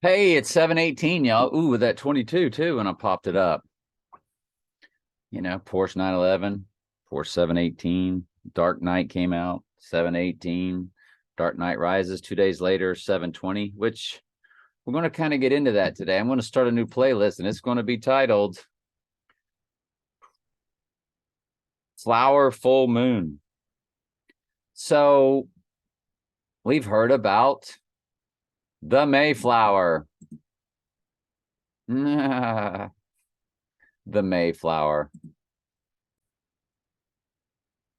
Hey, it's 718, y'all. Ooh, with that 22 too, when I popped it up. Porsche 911, Porsche 718, Dark Knight came out, 718, Dark Knight Rises 2 days later, 720, which we're going to kind of get into that today. I'm going to start a new playlist, and it's going to be titled Flower Full Moon. So we've heard about the Mayflower. The Mayflower.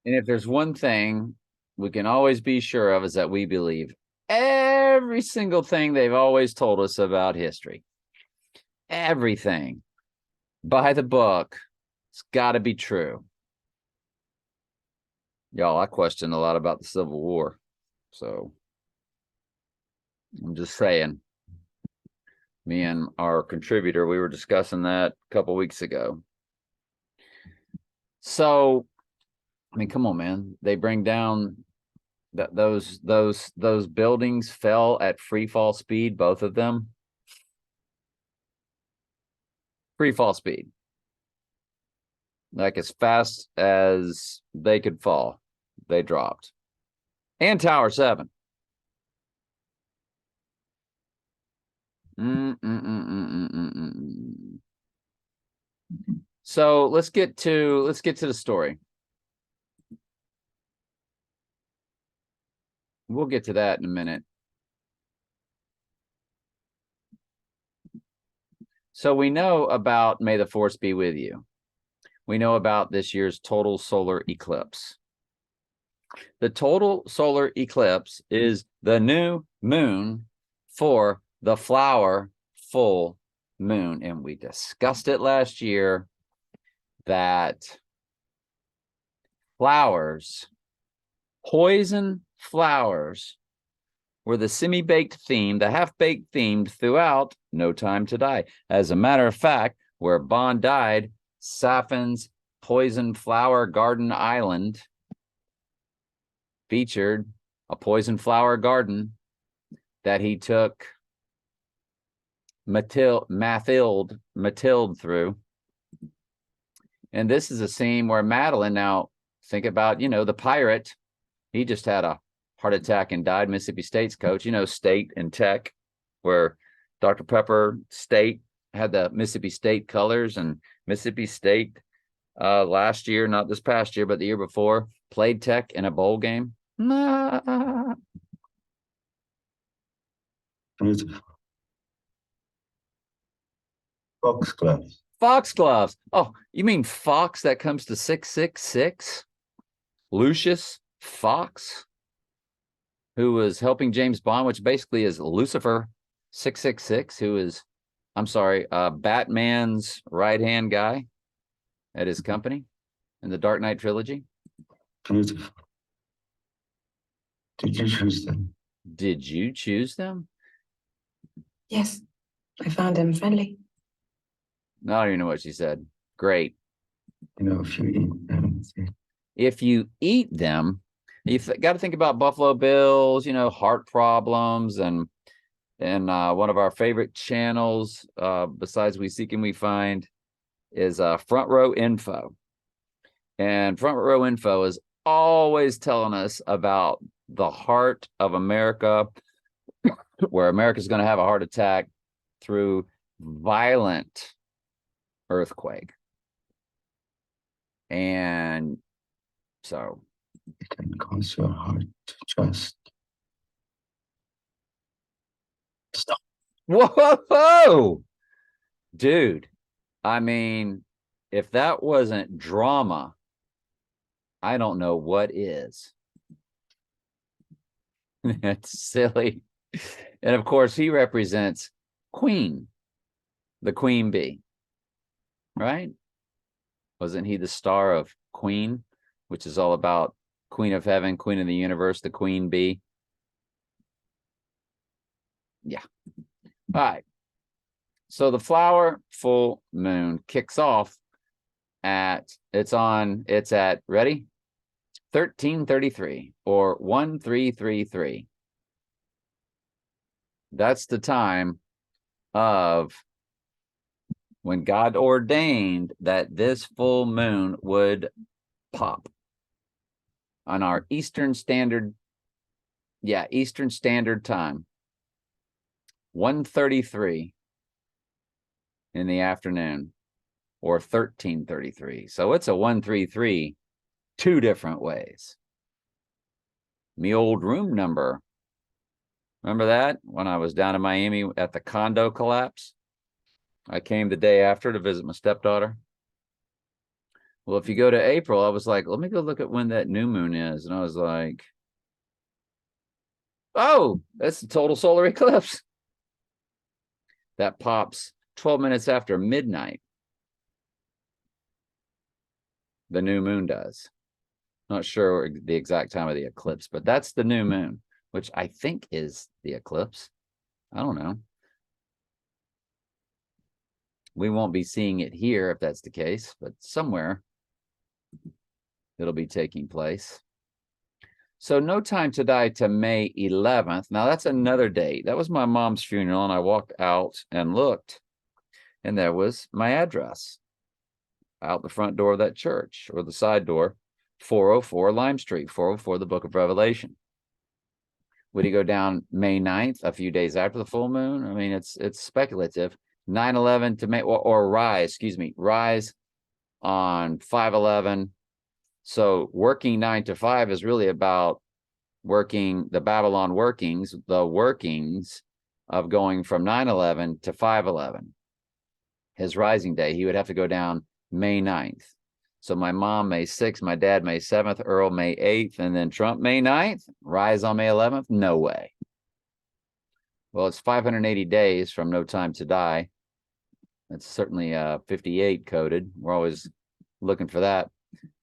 And if there's one thing we can always be sure of, is that we believe every single thing they've always told us about history. Everything by the book. It's got to be true. Y'all, I question a lot about the Civil War. So I'm just saying. Me and our contributor, we were discussing that a couple weeks ago. So, I mean, come on, man. They bring down that those buildings fell at free fall speed, both of them. Free fall speed. Like as fast as they could fall, they dropped. And Tower 7. So let's get to the story. We'll get to that in a minute. So we know about May the Force be with you. We know about this year's total solar eclipse. The total solar eclipse is the new moon for the flower full moon. And we discussed it last year that flowers, poison flowers, were the semi-baked theme, the half-baked themed throughout No Time to Die. As a matter of fact, where Bond died, Saffin's Poison Flower Garden Island featured a poison flower garden that he took Mathilde through. And this is a scene where Madeline, now think about, the pirate, he just had a heart attack and died. Mississippi State's coach, State and Tech, where Dr. Pepper State had the Mississippi State colors, and Mississippi State last year, not this past year, but the year before, played Tech in a bowl game. Foxgloves. Foxgloves. Oh, you mean Fox that comes to 666? Lucius Fox, who was helping James Bond, which basically is Lucifer 666, who is, I'm sorry, Batman's right-hand guy at his company in the Dark Knight trilogy. Beautiful. Did you choose them? Did you choose them? Yes, I found him friendly. I don't even know what she said. Great. If you eat them. If you eat them, you've got to think about Buffalo Bills, heart problems, and one of our favorite channels, besides We Seek and We Find, is Front Row Info. And Front Row Info is always telling us about the heart of America, where America's going to have a heart attack through violent earthquake. And so it can cause your heart to just stop. Whoa, dude. I mean, if that wasn't drama, I don't know what is. It's silly. And of course, he represents Queen, the Queen Bee, right? Wasn't he the star of Queen, which is all about Queen of Heaven, Queen of the Universe, the Queen Bee? Yeah. All right. So the flower full moon kicks off it's at, ready? 1333 or 1333. That's the time of when God ordained that this full moon would pop on our Eastern Standard Time, 1:33 in the afternoon, or 13:33. So it's a 133 two different ways. Me old room number. Remember that when I was down in Miami at the condo collapse? I came the day after to visit my stepdaughter. Well, if you go to April, I was like, let me go look at when that new moon is. And I was like, oh, that's the total solar eclipse. That pops 12 minutes after midnight. The new moon does. Not sure the exact time of the eclipse, but that's the new moon, which I think is the eclipse. I don't know. We won't be seeing it here if that's the case, but somewhere it'll be taking place. So No Time to Die to May 11th. Now that's another date. That was my mom's funeral, and I walked out and looked, and there was my address out the front door of that church, or the side door, 404 Lime Street, 404 the Book of Revelation. Would he go down May 9th, a few days after the full moon? I mean, it's speculative. 9/11 to May, or rise on 5/11. So working 9 to 5 is really about working the Babylon workings, the workings of going from 9/11 to 5/11. His rising day, he would have to go down May 9th. So my mom May 6th, my dad May 7th, Earl May 8th, and then Trump May 9th, rise on May 11th? No way. Well, it's 580 days from No Time to Die. That's certainly 58 coded. We're always looking for that.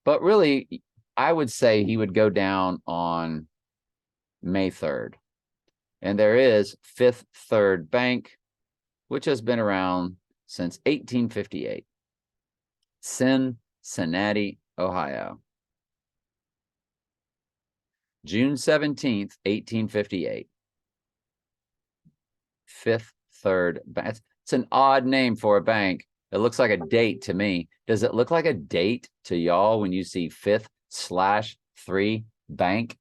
But really, I would say he would go down on May 3rd. And there is Fifth Third Bank, which has been around since 1858. Cincinnati, Ohio. June 17th, 1858. Fifth Third Bank. It's an odd name for a bank. It looks like a date to me. Does it look like a date to y'all when you see 5th/3 Bank?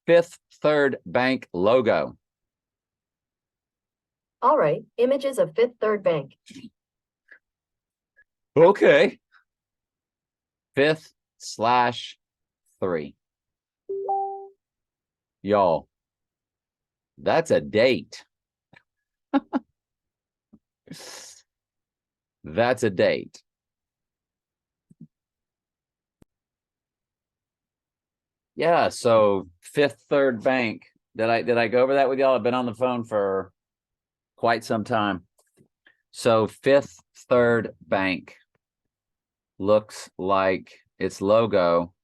Fifth Third Bank logo. All right, images of Fifth Third Bank. Okay. 5th/3. Y'all, that's a date. That's a date. Yeah, so Fifth Third Bank. Did I go over that with y'all? I've been on the phone for quite some time. So Fifth Third Bank looks like its logo.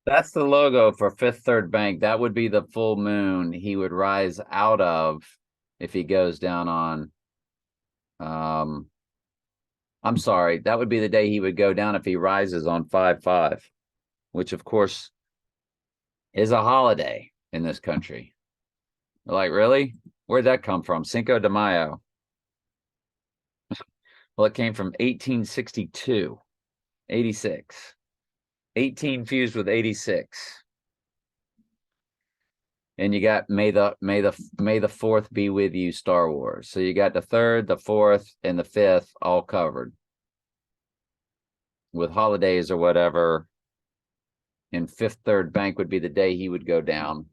That's the logo for Fifth Third Bank. That would be the full moon he would rise out of if he goes down on, I'm sorry, that would be the day he would go down if he rises on 5/5, which of course is a holiday in this country. Like, really? Where'd that come from? Cinco de Mayo. Well, it came from 1862, 86. 18 fused with 86. And you got May the 4th be with you, Star Wars. So you got the 3rd, the 4th, and the 5th all covered with holidays or whatever. And Fifth Third Bank would be the day he would go down,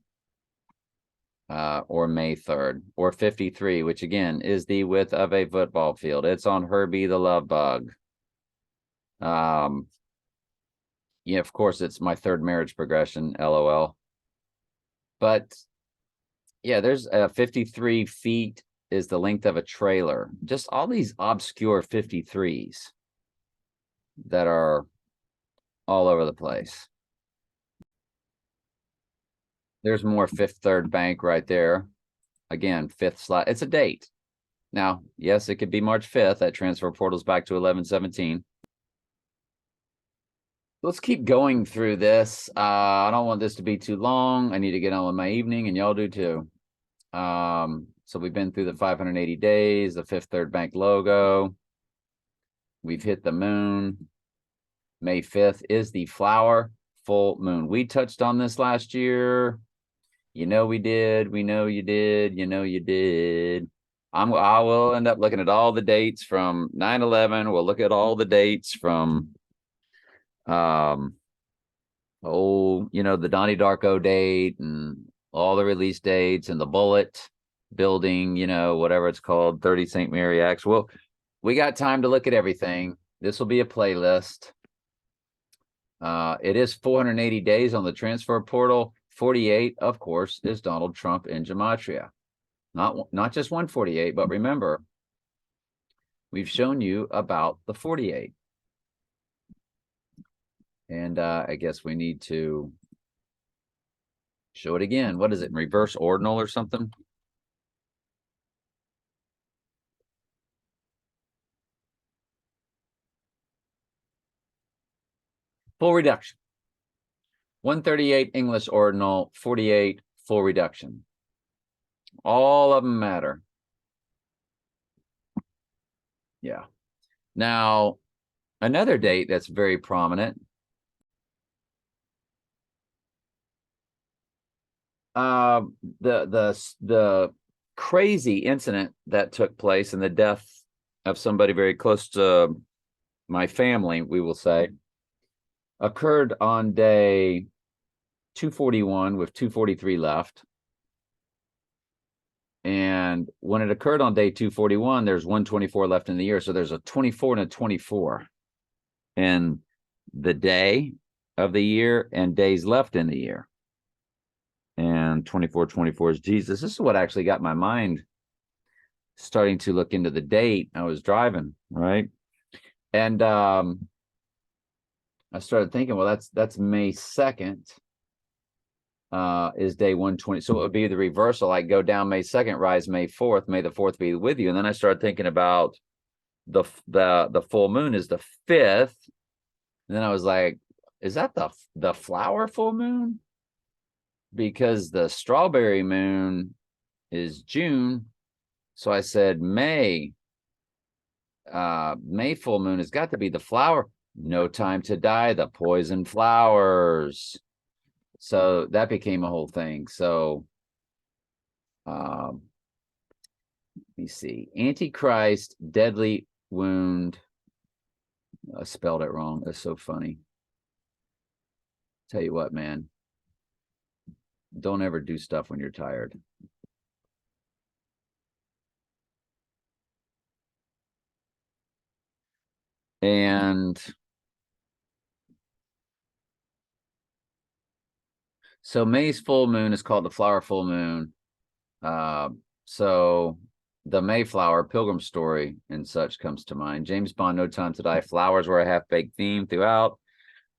or May 3rd, or 53, which again is the width of a football field. It's on Herbie the Love Bug. Yeah, of course, it's my third marriage progression, LOL. But yeah, there's 53 feet is the length of a trailer. Just all these obscure 53s that are all over the place. There's more Fifth Third Bank right there. Again, 5th slot. It's a date. Now, yes, it could be March 5th. That transfer portal's back to 11/17. let's keep going through this. I don't want this to be too long. I need to get on with my evening, and y'all do too. So we've been through the 580 days, the Fifth Third Bank logo. We've hit the moon. May 5th is the flower full moon. We touched on this last year. You know we did. We know you did. You know you did. I will end up looking at all the dates from 9/11. We'll look at all the dates from the Donnie Darko date and all the release dates and the Bullet building, whatever it's called, 30 St. Mary Acts. Well, we got time to look at everything. This will be a playlist. It is 480 days on the transfer portal. 48, of course, is Donald Trump in gematria. Not just 148, but remember, we've shown you about the 48. And I guess we need to show it again. What is it, in reverse ordinal or something? Full reduction. 138 English ordinal, 48 full reduction. All of them matter. Yeah. Now, another date that's very prominent. The crazy incident that took place and the death of somebody very close to my family, we will say, occurred on day 241 with 243 left. And when it occurred on day 241, there's 124 left in the year. So there's a 24 and a 24 in the day of the year and days left in the year. And 24 is Jesus. This is what actually got my mind starting to look into the date. I was driving, right? And I started thinking, well, that's May 2nd. Is day 120. So it would be the reversal. Like go down May 2nd, rise May 4th, May the 4th be with you. And then I started thinking about the full moon is the 5th. And then I was like, is that the flower full moon? Because the strawberry moon is June. So I said May full moon has got to be the flower. No Time to Die, the poison flowers. So that became a whole thing. So let me see. Antichrist, deadly wound. I spelled it wrong. That's so funny. Tell you what, man. Don't ever do stuff when you're tired. And so May's full moon is called the flower full moon. So the Mayflower, Pilgrim Story, and such comes to mind. James Bond, No Time to Die. Flowers were a half-baked theme throughout.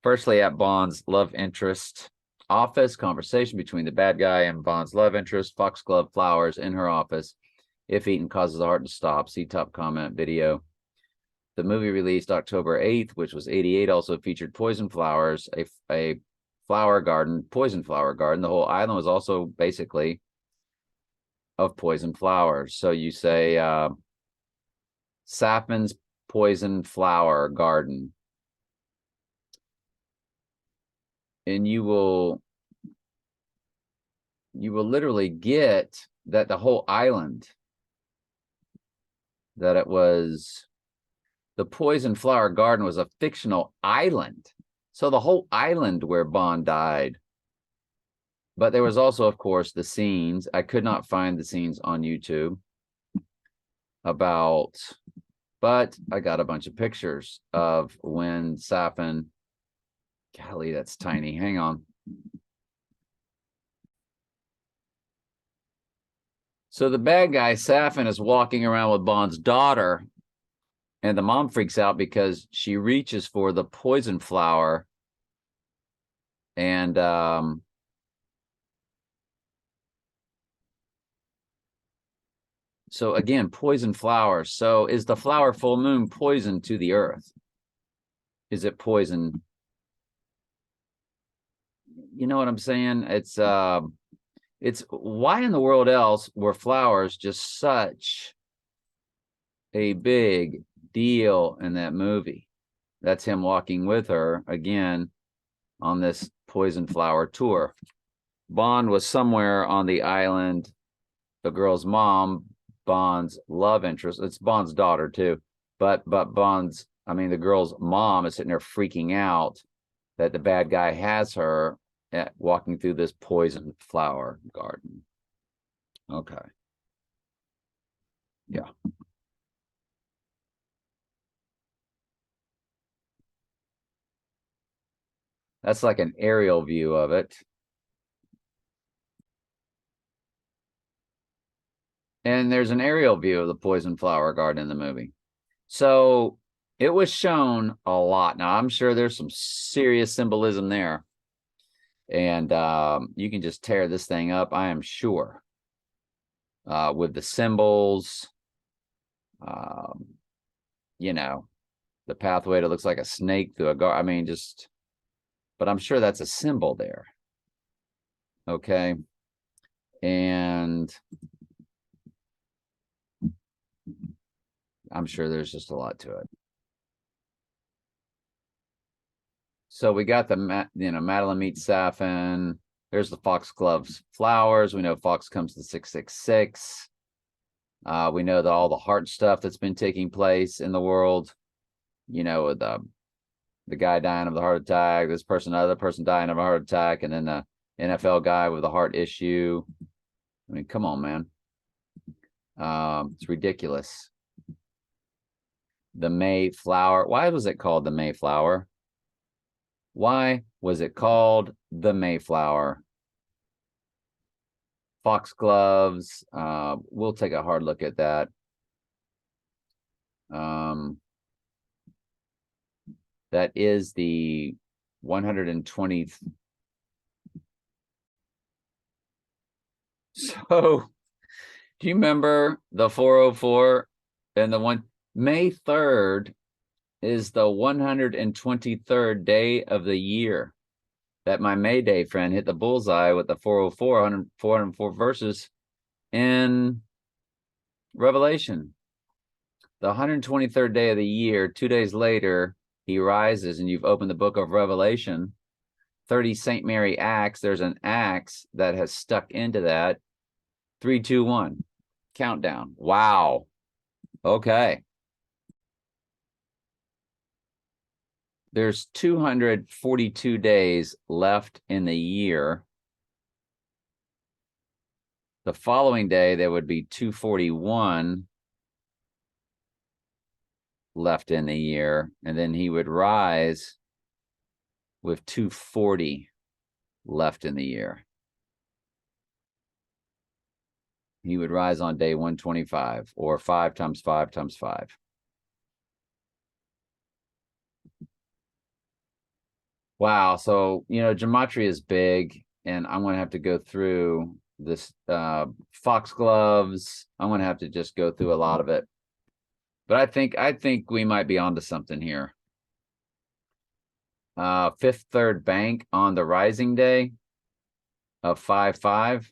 Firstly, at Bond's love interest office, conversation between the bad guy and Bond's love interest. Foxglove flowers in her office. If eaten, causes the heart to stop. See top comment video. The movie released October 8th, which was 88, also featured poison flowers, a flower garden, poison flower garden. The whole island was also basically of poison flowers. So you say Sapman's poison flower garden. And you will literally get that the whole island, that it was the poison flower garden was a fictional island. So the whole island where Bond died. But there was also, of course, the scenes. I could not find the scenes on YouTube but I got a bunch of pictures of when Safin, golly, that's tiny. Hang on. So the bad guy, Safin, is walking around with Bond's daughter, and the mom freaks out because she reaches for the poison flower. And so again, poison flowers. So is the flower full moon poison to the earth? Is it poison you know what I'm saying? It's why in the world else were flowers just such a big deal in that movie? That's him walking with her again on this poison flower tour. Bond was somewhere on the island. The girl's mom, Bond's love interest, it's Bond's daughter too, but Bond's, I mean, the girl's mom is sitting there freaking out that the bad guy has her walking through this poison flower garden. Okay. Yeah. That's like an aerial view of it. And there's an aerial view of the poison flower garden in the movie. So it was shown a lot. Now, I'm sure there's some serious symbolism there. And you can just tear this thing up, I am sure. With the symbols, you know, the pathway that looks like a snake through a garden. I mean, just, but I'm sure that's a symbol there. Okay. And I'm sure there's just a lot to it. So we got the, Madeline meets Safin. There's the foxgloves flowers. We know Fox comes to 666. We know that all the heart stuff that's been taking place in the world, you know, with the guy dying of the heart attack, this person, other person dying of a heart attack, and then the NFL guy with a heart issue. I mean, come on, man. It's ridiculous. The Mayflower. Why was it called the Mayflower? Why was it called the Mayflower? Foxgloves. We'll take a hard look at that. That is the 120th. So, do you remember the 404 and the one? May 3rd is the 123rd day of the year that my Mayday friend hit the bullseye with the 404, 404 verses in Revelation. The 123rd day of the year, 2 days later, he rises, and you've opened the book of Revelation. 30 St. Mary axe. There's an axe that has stuck into that. 3, 2, 1. Countdown. Wow. Okay. There's 242 days left in the year. The following day, there would be 241 left in the year. And then he would rise with 240 left in the year. He would rise on day 125, or 5 times 5 times 5. Wow. So, gematria is big, and I'm going to have to go through this foxgloves. I'm going to have to just go through a lot of it. But I think we might be onto something here. Fifth Third Bank on the rising day of 5/5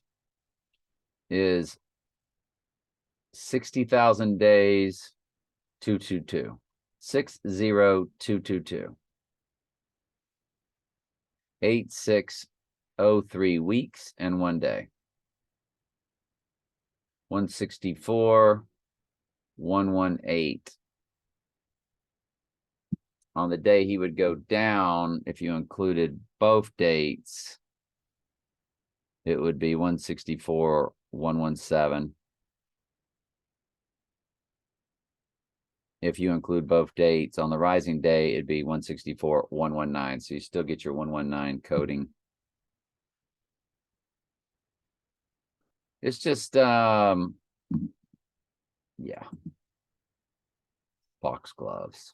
is 60,000 days 222. 60222. 8603 weeks and 1 day. 164 118. On the day he would go down, if you included both dates, it would be 164 117. If you include both dates on the rising day, it'd be 164 119. So you still get your 119 coding. It's just yeah. Foxgloves.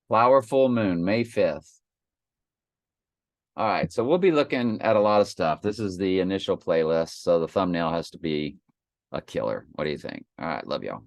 Flower full moon, May 5th. All right, so we'll be looking at a lot of stuff. This is the initial playlist, so the thumbnail has to be a killer. What do you think? All right, love y'all.